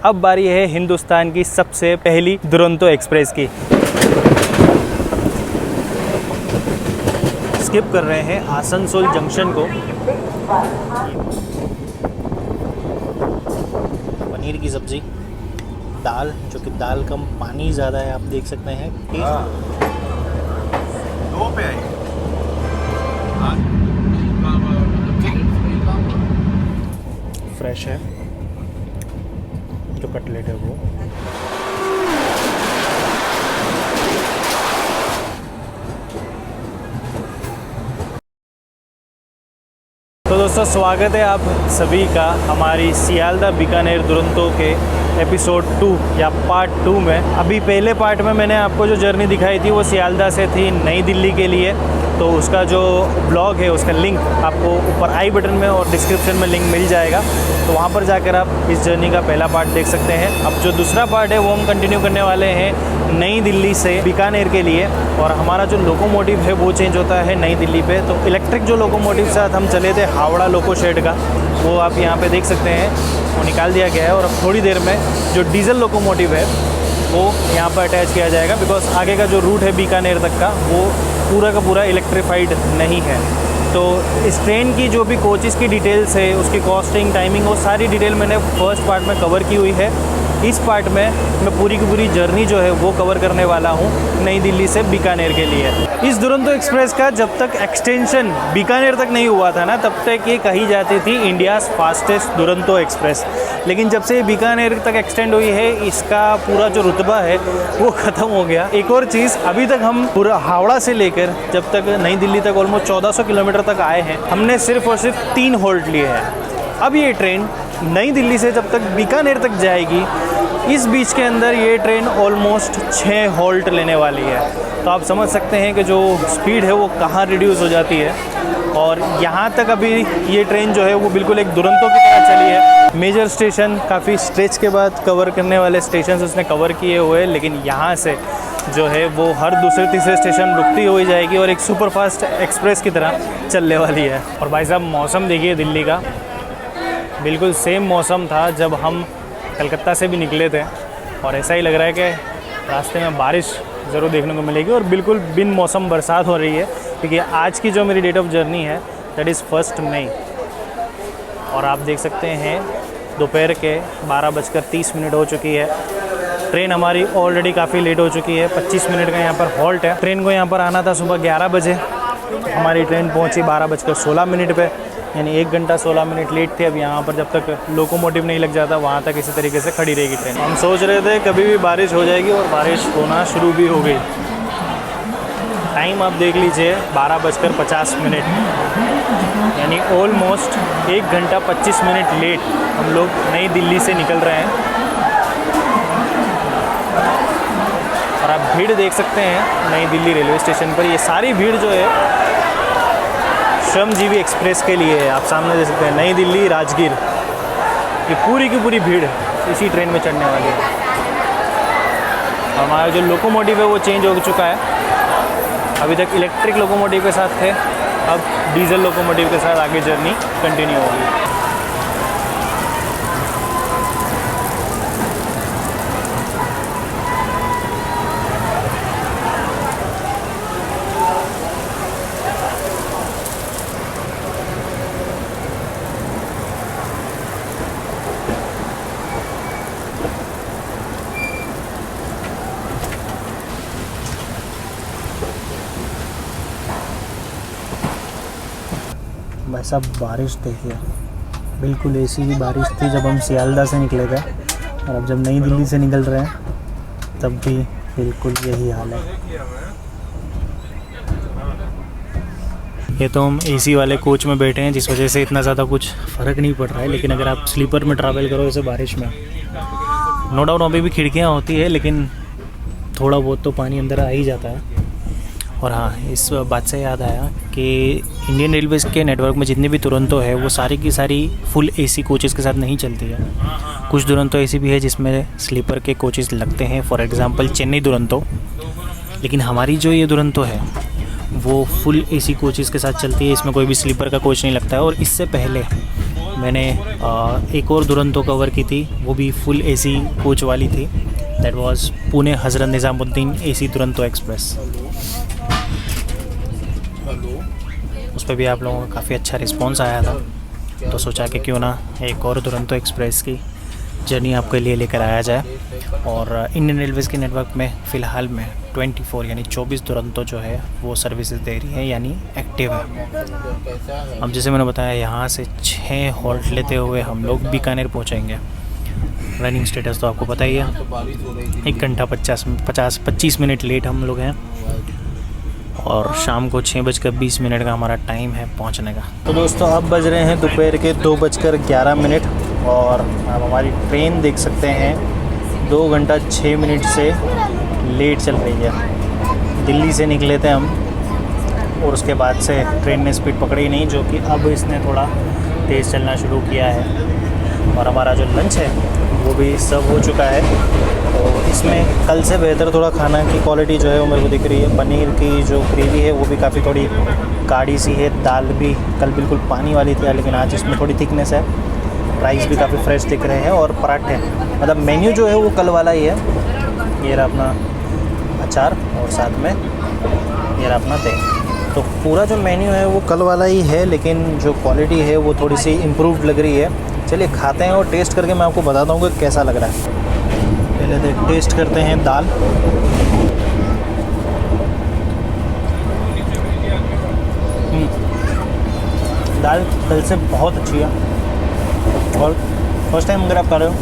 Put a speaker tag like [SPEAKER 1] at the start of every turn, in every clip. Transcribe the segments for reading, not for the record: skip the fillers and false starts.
[SPEAKER 1] अब बारी है हिंदुस्तान की सबसे पहली दुरंतो एक्सप्रेस की। स्किप कर रहे हैं आसनसोल जंक्शन को। पनीर की सब्जी, दाल, जो कि दाल कम पानी ज़्यादा है, आप देख सकते हैं।
[SPEAKER 2] दो पे आई
[SPEAKER 1] फ्रेश है जो कटलेट है वो। तो दोस्तों स्वागत है आप सभी का हमारी सियालदा बीकानेर दुरंतो के एपिसोड 2 या पार्ट 2 में। अभी पहले पार्ट में मैंने आपको जो जर्नी दिखाई थी वो सियालदा से थी नई दिल्ली के लिए। तो उसका जो ब्लॉग है उसका लिंक आपको ऊपर आई बटन में और डिस्क्रिप्शन में लिंक मिल जाएगा, तो वहाँ पर जाकर आप इस जर्नी का पहला पार्ट देख सकते हैं। अब जो दूसरा पार्ट है वो हम कंटिन्यू करने वाले हैं नई दिल्ली से बीकानेर के लिए, और हमारा जो लोकोमोटिव है वो चेंज होता है नई दिल्ली पे। तो इलेक्ट्रिक जो लोकोमोटिव के साथ हम चले थे हावड़ा लोको शेड का, वो आप यहाँ पे देख सकते हैं, वो निकाल दिया गया है। और अब थोड़ी देर में जो डीजल लोकोमोटिव है वो यहाँ पर अटैच किया जाएगा, बिकॉज आगे का जो रूट है बीकानेर तक का वो पूरा का पूरा इलेक्ट्रीफाइड नहीं है। तो इस ट्रेन की जो भी कोचेस की डिटेल्स है, उसकी कॉस्टिंग, टाइमिंग, वो सारी डिटेल मैंने फर्स्ट पार्ट में कवर की हुई है। इस पार्ट में मैं पूरी की पूरी जर्नी जो है वो कवर करने वाला हूँ नई दिल्ली से बीकानेर के लिए। इस दुरंतो एक्सप्रेस का जब तक एक्सटेंशन बीकानेर तक नहीं हुआ था ना, तब तक ये कही जाती थी इंडियाज़ फास्टेस्ट दुरंतो एक्सप्रेस। लेकिन जब से बीकानेर तक एक्सटेंड हुई है, इसका पूरा जो रुतबा है वो ख़त्म हो गया। एक और चीज़, अभी तक हम पूरा हावड़ा से लेकर जब तक नई दिल्ली तक ऑलमोस्ट 1400 किलोमीटर तक आए हैं, हमने सिर्फ और सिर्फ 3 हॉल्ट लिए हैं। अब ये ट्रेन नई दिल्ली से जब तक बीकानेर तक जाएगी, इस बीच के अंदर ये ट्रेन ऑलमोस्ट 6 हॉल्ट लेने वाली है। तो आप समझ सकते हैं कि जो स्पीड है वो कहाँ रिड्यूस हो जाती है। और यहाँ तक अभी ये ट्रेन जो है वो बिल्कुल एक दुरंतो की तरह चली है। मेजर स्टेशन काफ़ी स्ट्रेच के बाद कवर करने वाले स्टेशन उसने कवर किए हुए, लेकिन यहाँ से जो है वो हर दूसरे तीसरे स्टेशन रुकती हुई जाएगी और एक सुपरफास्ट एक्सप्रेस की तरह चलने वाली है। और भाई साहब मौसम देखिए दिल्ली का, बिल्कुल सेम मौसम था जब हम कलकत्ता से भी निकले थे, और ऐसा ही लग रहा है कि रास्ते में बारिश ज़रूर देखने को मिलेगी। और बिल्कुल बिन मौसम बरसात हो रही है, क्योंकि आज की जो मेरी डेट ऑफ जर्नी है दैट इज़ 1 मई। और आप देख सकते हैं दोपहर के 12:30 हो चुकी है। ट्रेन हमारी ऑलरेडी काफ़ी लेट हो चुकी है। 25 मिनट का यहाँ पर हॉल्ट है। ट्रेन को यहाँ पर आना था सुबह 11 बजे, हमारी ट्रेन पहुँची 12:16 पे, यानी 1 घंटा 16 मिनट लेट थे। अब यहाँ पर जब तक लोकोमोटिव नहीं लग जाता वहाँ तक इसी तरीके से खड़ी रहेगी ट्रेन। हम सोच रहे थे कभी भी बारिश हो जाएगी, और बारिश होना शुरू भी हो गई। टाइम आप देख लीजिए 12:50, यानी ऑलमोस्ट 1 घंटा 25 मिनट लेट हम लोग नई दिल्ली से निकल रहे हैं। और आप भीड़ देख सकते हैं नई दिल्ली रेलवे स्टेशन पर। ये सारी भीड़ जो है श्रमजीवी एक्सप्रेस के लिए है। आप सामने देख सकते हैं नई दिल्ली राजगीर, ये पूरी की पूरी भीड़ इसी ट्रेन में चढ़ने वाली है। हमारा जो लोकोमोटिव है वो चेंज हो चुका है। अभी तक इलेक्ट्रिक लोकोमोटिव के साथ थे, अब डीजल लोकोमोटिव के साथ आगे जर्नी कंटिन्यू होगी। भाई साहब बारिश देखिए, बिल्कुल ऐसी ही बारिश थी जब हम सियालदा से निकले थे, और अब जब नई दिल्ली से निकल रहे हैं तब भी बिल्कुल यही हाल है। ये तो हम एसी वाले कोच में बैठे हैं, जिस वजह से इतना ज़्यादा कुछ फ़र्क नहीं पड़ रहा है। लेकिन अगर आप स्लीपर में ट्रैवल करो जैसे बारिश में, नो डाउट अभी भी खिड़कियाँ होती है, लेकिन थोड़ा बहुत तो पानी अंदर आ ही जाता है। और हाँ, इस बात से याद आया कि इंडियन रेलवेज़ के नेटवर्क में जितने भी दुरंतो है वो सारी की सारी फुल एसी कोचेज़ के साथ नहीं चलती है। कुछ दुरंतो ऐसी भी है जिसमें स्लीपर के कोचेज़ लगते हैं, फॉर एग्ज़ाम्पल चेन्नई दुरंतो। लेकिन हमारी जो ये दुरंतो है वो फुल एसी कोचेज़ के साथ चलती है, इसमें कोई भी स्लीपर का कोच नहीं लगता है। और इससे पहले मैंने एक और दुरंतो कवर की थी, वो भी फुल एसी कोच वाली थी। That was Pune Hazrat Nizamuddin AC Duronto express. उस पर भी आप लोगों का काफ़ी अच्छा रिस्पॉन्स आया था, तो सोचा कि क्यों ना एक और दुरंतो एक्सप्रेस की जर्नी आपके लिए लेकर आया जाए। और इंडियन रेलवेज़ के नेटवर्क में फ़िलहाल में 24 यानी 24 दुरंतो जो है वो सर्विसेज दे रही है, यानी एक्टिव है। अब जैसे मैंने बताया, यहाँ से 6 हॉल्ट लेते हुए हम लोग बीकानेर पहुँचेंगे। रनिंग स्टेटस तो आपको पता ही है, 1 घंटा 25 मिनट लेट हम लोग हैं, और शाम को 6:20 का हमारा टाइम है पहुंचने का। तो दोस्तों अब बज रहे हैं दोपहर के 2:11, और आप हमारी ट्रेन देख सकते हैं 2 घंटा 6 मिनट से लेट चल रही है। दिल्ली से निकले थे हम, और उसके बाद से ट्रेन ने स्पीड पकड़ी नहीं, जो कि अब इसने थोड़ा तेज़ चलना शुरू किया है। और हमारा जो लंच है वो भी सब हो चुका है। तो इसमें कल से बेहतर थोड़ा खाना की क्वालिटी जो है वो मेरे को दिख रही है। पनीर की जो ग्रेवी है वो भी काफ़ी थोड़ी गाढ़ी सी है। दाल भी कल बिल्कुल पानी वाली थी, लेकिन आज इसमें थोड़ी थिकनेस है। राइस भी काफ़ी फ्रेश दिख रहे हैं, और पराठे, मतलब मेन्यू जो है वो कल वाला ही है। ये रहा अपना अचार, और साथ में ये रहा अपना दही। तो पूरा जो मेन्यू है वो कल वाला ही है, लेकिन जो क्वालिटी है वो थोड़ी सी इम्प्रूव्ड लग रही है। चलिए खाते हैं, और टेस्ट करके मैं आपको बताता हूँ कि कैसा लग रहा है। पहले टेस्ट करते हैं दाल। दाल कल से बहुत अच्छी है, और फर्स्ट टाइम अगर आप खा रहे हो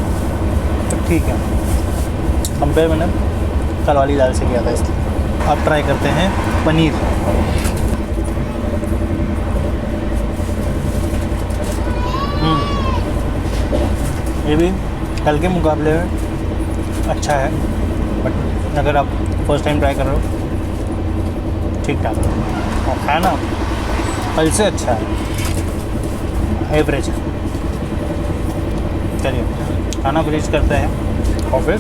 [SPEAKER 1] तो ठीक है। कंपेयर मैंने कल वाली दाल से किया था, इसलिए अब ट्राई करते हैं पनीर। ये भी कल के मुकाबले में अच्छा है, बट अगर आप फर्स्ट टाइम ट्राई कर रहे हो ठीक ठाक है। और खाना कल से अच्छा है, एवरेज। चलिए खाना फिनिश करते हैं, और फिर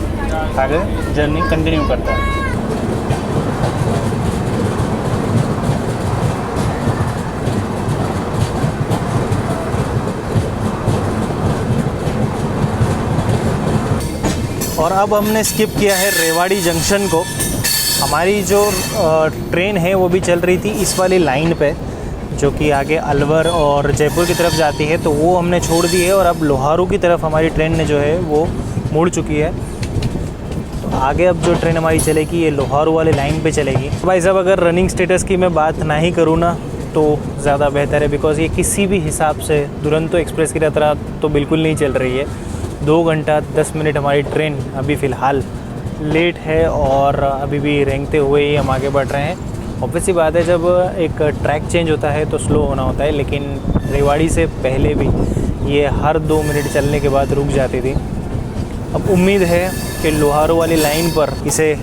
[SPEAKER 1] आगे जर्नी कंटिन्यू करते हैं। और अब हमने स्किप किया है रेवाड़ी जंक्शन को। हमारी जो ट्रेन है वो भी चल रही थी इस वाली लाइन पे, जो कि आगे अलवर और जयपुर की तरफ जाती है, तो वो हमने छोड़ दी है, और अब लोहारू की तरफ हमारी ट्रेन ने जो है वो मुड़ चुकी है। तो आगे अब जो ट्रेन हमारी चलेगी ये लोहारू वाली लाइन पे चलेगी। भाई साहब, अगर रनिंग स्टेटस की मैं बात ना ही करूँ ना तो ज़्यादा बेहतर है, बिकॉज़ ये किसी भी हिसाब से दुरंतो एक्सप्रेस की तरह तो बिल्कुल नहीं चल रही है। 2 घंटा 10 मिनट हमारी ट्रेन अभी फ़िलहाल लेट है, और अभी भी रेंगते हुए ही हम आगे बढ़ रहे हैं। ऑब्वियस सी बात है, जब एक ट्रैक चेंज होता है तो स्लो होना होता है, लेकिन रेवाड़ी से पहले भी ये हर 2 मिनट चलने के बाद रुक जाती थी। अब उम्मीद है कि लोहारू वाली लाइन पर इसे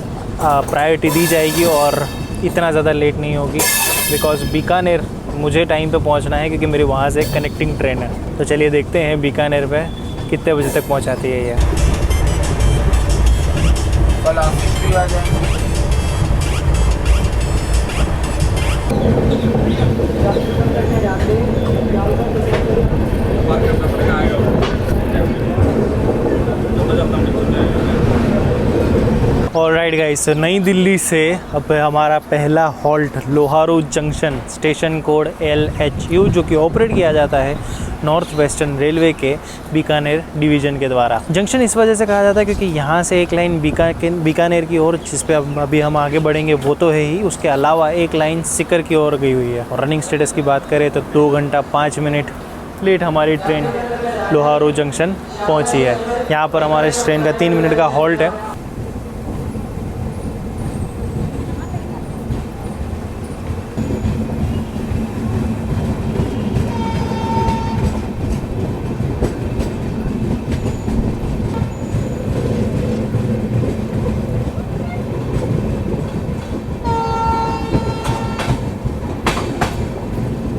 [SPEAKER 1] प्रायोरिटी दी जाएगी और इतना ज़्यादा लेट नहीं होगी, बिकॉज़ बीकानेर मुझे टाइम पे पहुंचना है, क्योंकि मेरी वहाँ से एक कनेक्टिंग ट्रेन है। तो चलिए देखते हैं बीकानेर पे कितने बजे तक पहुंचाती है ये।
[SPEAKER 2] कल आप भी आ जाएंगे।
[SPEAKER 1] ऑलराइट गाइस, नई दिल्ली से अब हमारा पहला halt Loharu junction, station code LHU, जो कि ऑपरेट किया जाता है नॉर्थ वेस्टर्न रेलवे के बीकानेर डिवीज़न के द्वारा। जंक्शन इस वजह से कहा जाता है क्योंकि यहाँ से एक लाइन बीकानेर की ओर, जिस पे अभी हम आगे बढ़ेंगे, वो तो है ही, उसके अलावा एक लाइन सिकर की ओर गई हुई है। और रनिंग स्टेटस की बात करें तो 2 घंटा 5 मिनट लेट हमारी ट्रेन लोहारू जंक्शन पहुँची है। यहाँ पर हमारे इस ट्रेन का 3 मिनट का हॉल्ट है।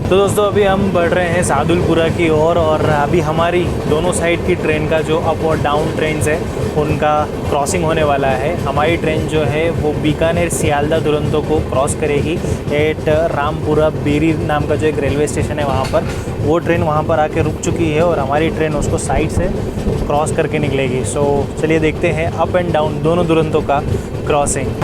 [SPEAKER 1] तो दोस्तों अभी हम बढ़ रहे हैं सादुलपुरा की ओर और अभी हमारी दोनों साइड की ट्रेन का जो अप और डाउन ट्रेन्स है उनका क्रॉसिंग होने वाला है। हमारी ट्रेन जो है वो बीकानेर सियालदा दुरंतो को क्रॉस करेगी एट रामपुरा बेरी नाम का जो एक रेलवे स्टेशन है वहाँ पर। वो ट्रेन वहाँ पर आके रुक चुकी है और हमारी ट्रेन उसको साइड से क्रॉस करके निकलेगी। सो चलिए देखते हैं अप एंड डाउन दोनों दुरंतों का क्रॉसिंग।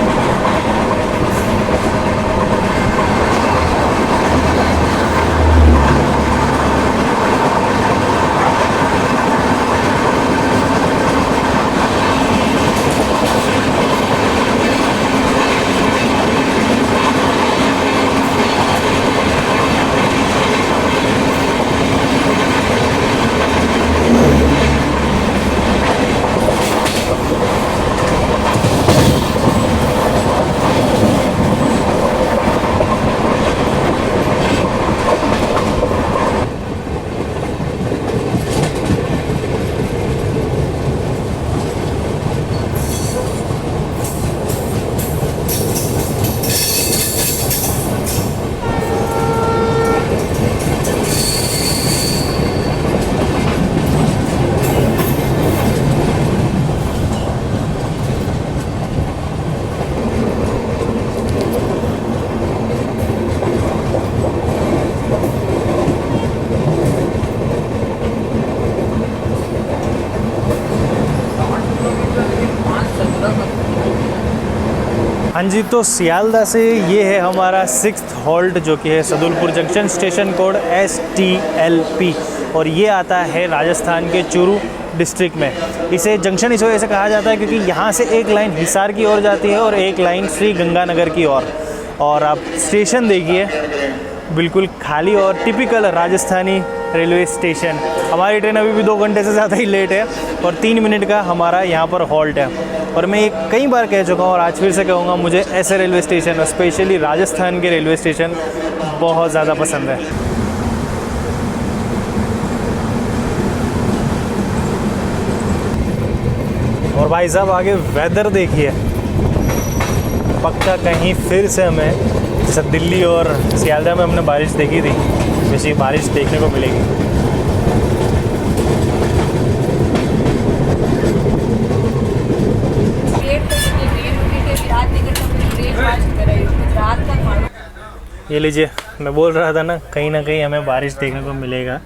[SPEAKER 1] हाँ जी, तो सियालदा से ये है हमारा 6th हॉल्ट जो कि है सदुलपुर जंक्शन, स्टेशन कोड STLP और ये आता है राजस्थान के चूरू डिस्ट्रिक्ट में। इसे जंक्शन इस वजह से कहा जाता है क्योंकि यहाँ से एक लाइन हिसार की ओर जाती है और एक लाइन श्री गंगानगर की ओर। और आप स्टेशन देखिए बिल्कुल खाली और टिपिकल राजस्थानी रेलवे स्टेशन। हमारी ट्रेन अभी भी 2 घंटे से ज़्यादा ही लेट है और 3 मिनट का हमारा यहाँ पर हॉल्ट है। और मैं ये कई बार कह चुका हूँ और आज फिर से कहूँगा, मुझे ऐसे रेलवे स्टेशन और स्पेशली राजस्थान के रेलवे स्टेशन बहुत ज़्यादा पसंद है। और भाई साहब आगे वेदर देखिए, पक्का कहीं फिर से हमें जैसे दिल्ली और सियालदा में हमने बारिश देखी थी वैसी बारिश देखने को मिलेगी। ये लीजिए, मैं बोल रहा था ना कहीं हमें बारिश देखने को मिलेगा।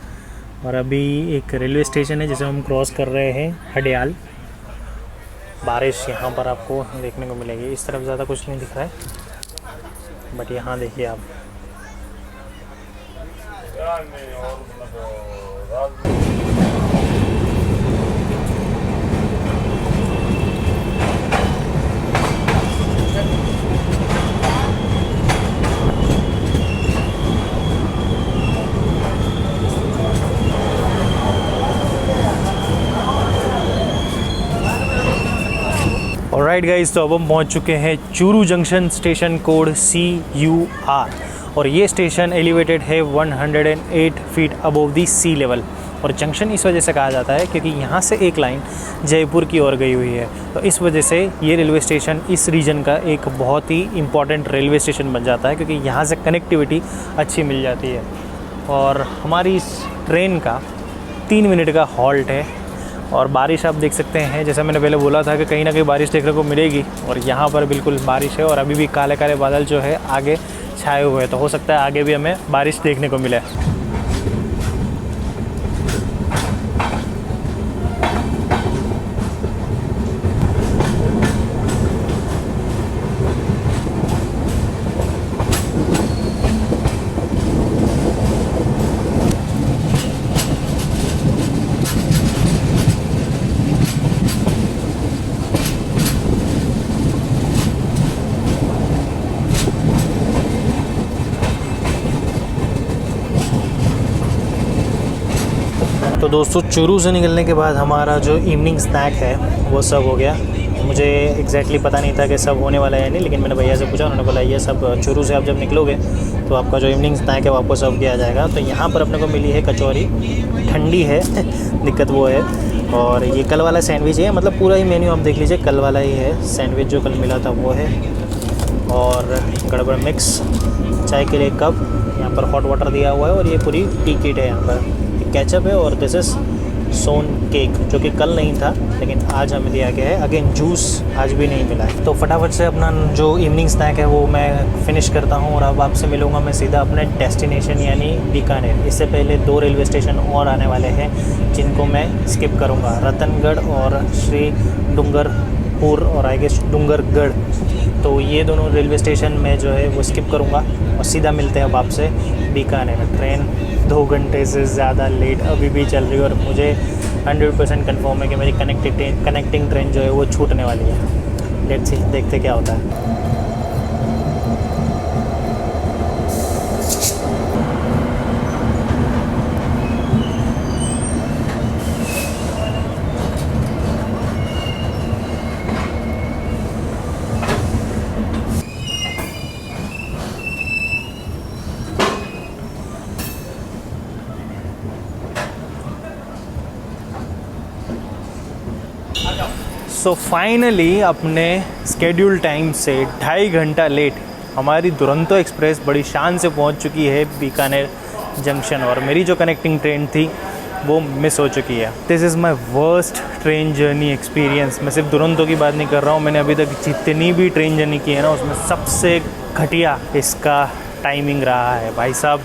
[SPEAKER 1] और अभी एक रेलवे स्टेशन है जिसे हम क्रॉस कर रहे हैं, हडियाल। बारिश यहाँ पर आपको देखने को मिलेगी। इस तरफ ज़्यादा कुछ नहीं दिख रहा है बट यहाँ देखिए आप। ऑलराइट गाइस, तो अब हम पहुंच चुके हैं Churu junction, station code CUR और ये स्टेशन एलिवेटेड है 108 फीट अबोव दी सी लेवल। और जंक्शन इस वजह से कहा जाता है क्योंकि यहाँ से एक लाइन जयपुर की ओर गई हुई है। तो इस वजह से ये रेलवे स्टेशन इस रीजन का एक बहुत ही इम्पॉर्टेंट रेलवे स्टेशन बन जाता है क्योंकि यहाँ से कनेक्टिविटी अच्छी मिल जाती है। और हमारी इस ट्रेन का 3 मिनट का हॉल्ट है और बारिश आप देख सकते हैं, जैसा मैंने पहले बोला था कि कहीं ना कहीं बारिश देखने को मिलेगी और यहाँ पर बिल्कुल बारिश है और अभी भी काले काले बादल जो है आगे छाए हुए हैं। तो हो सकता है आगे भी हमें बारिश देखने को मिले। तो दोस्तों चूरू से निकलने के बाद हमारा जो इवनिंग स्नैक है वो सब हो गया। मुझे एग्जैक्टली पता नहीं था कि सब होने वाला है या नहीं, लेकिन मैंने भैया से पूछा, उन्होंने बोला ये सब चूरू से आप जब निकलोगे तो आपका जो इवनिंग स्नैक है वो आपको सर्व किया जाएगा। तो यहाँ पर अपने को मिली है कचौरी, ठंडी है दिक्कत वो है। और ये कल वाला सैंडविच है, मतलब पूरा ही मेन्यू आप देख लीजिए कल वाला ही है। सैंडविच जो कल मिला था वो है और गड़बड़ मिक्स चाय के लिए कप, यहाँ पर हॉट वाटर दिया हुआ है और ये पूरी टी किट है। यहाँ पर केचप है और दिस इज़ सोन केक जो कि कल नहीं था लेकिन आज हमें दिया गया है। अगेन जूस आज भी नहीं मिला है। तो फटाफट से अपना जो इवनिंग स्नैक है वो मैं फिनिश करता हूँ और अब आपसे मिलूँगा मैं सीधा अपने डेस्टिनेशन यानी बीकानेर। इससे पहले 2 रेलवे स्टेशन और आने वाले हैं जिनको मैं स्किप करूँगा, रतनगढ़ और श्री डूंगरपुर और आई गेस डूंगरगढ़। तो ये दोनों रेलवे स्टेशन में जो है वो स्किप करूँगा और सीधा मिलते हैं अब आपसे बीकानेर। ट्रेन 2 घंटे से ज़्यादा लेट अभी भी चल रही है और मुझे 100% कंफर्म है कि मेरी कनेक्टिंग ट्रेन जो है वो छूटने वाली है। लेट्स सी, देखते क्या होता है। सो फाइनली अपने स्केड्यूल टाइम से 2.5 घंटा लेट हमारी दुरंतो एक्सप्रेस बड़ी शान से पहुंच चुकी है बीकानेर जंक्शन और मेरी जो कनेक्टिंग ट्रेन थी वो मिस हो चुकी है। This is my worst train journey experience. मैं सिर्फ दुरंतो की बात नहीं कर रहा हूँ, मैंने अभी तक जितनी भी ट्रेन जर्नी की है ना उसमें सबसे घटिया इसका टाइमिंग रहा है। भाई साहब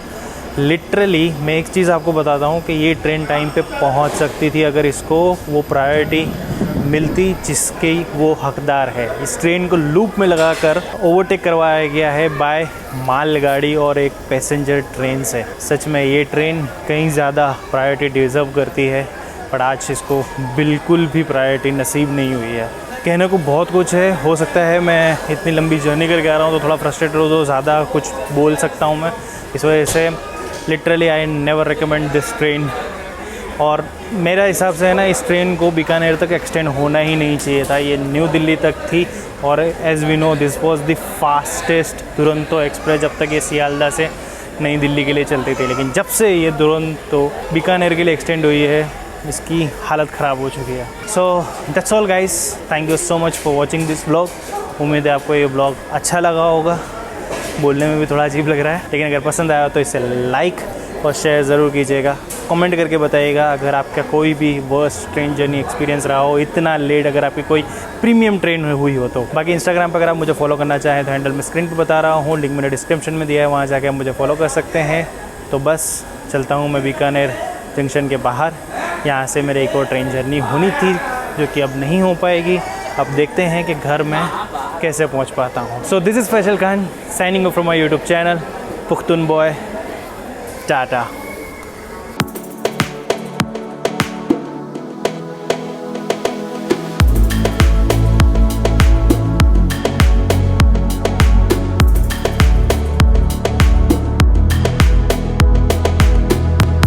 [SPEAKER 1] लिटरली मैं एक चीज़ आपको बताता हूँ कि ये ट्रेन टाइम पे पहुँच सकती थी अगर इसको वो प्रायोरिटी मिलती जिसके वो हकदार है। इस ट्रेन को लूप में लगाकर ओवरटेक करवाया गया है बाय मालगाड़ी और एक पैसेंजर ट्रेन से। सच में ये ट्रेन कहीं ज़्यादा प्रायोरिटी डिज़र्व करती है पर आज इसको बिल्कुल भी प्रायोरिटी नसीब नहीं हुई है। कहने को बहुत कुछ है, हो सकता है मैं इतनी लंबी जर्नी करके आ रहा हूँ तो थोड़ा फ्रस्ट्रेटेड हो तो ज़्यादा कुछ बोल सकता हूँ मैं, इस वजह से literally I never recommend this train. और मेरा हिसाब से है ना इस ट्रेन को बीकानेर तक एक्सटेंड होना ही नहीं चाहिए था, ये न्यू दिल्ली तक थी और as we know this was the fastest Duronto express जब तक ये सियालदा से नई दिल्ली के लिए चलती थी। लेकिन जब से ये दुरंतो बीकानेर के लिए एक्सटेंड हुई है इसकी हालत ख़राब हो चुकी है। So that's all guys, thank you so much for watching this blog. उम्मीद है आपको ये ब्लॉग अच्छा लगा होगा, बोलने में भी थोड़ा अजीब लग रहा है लेकिन अगर पसंद आया तो इसे लाइक और शेयर ज़रूर कीजिएगा। कमेंट करके बताइएगा अगर आपका कोई भी वर्स्ट ट्रेन जर्नी एक्सपीरियंस रहा हो, इतना लेट अगर आपकी कोई प्रीमियम ट्रेन हुई हो तो। बाकी इंस्टाग्राम पर अगर आप मुझे फॉलो करना चाहें तो हैंडल मैं स्क्रीन पर बता रहा हूँ, लिंक मैंने डिस्क्रिप्शन में दिया है, वहाँ जाके आप मुझे फॉलो कर सकते हैं। तो बस चलता हूँ मैं बीकानेर जंक्शन के बाहर। यहाँ से मेरे एक और ट्रेन जर्नी होनी थी जो कि अब नहीं हो पाएगी। अब देखते हैं कि घर में कैसे पहुँच पाता हूँ। So this is Faisal Khan signing off from my YouTube channel Pukhtoon boy. Tata.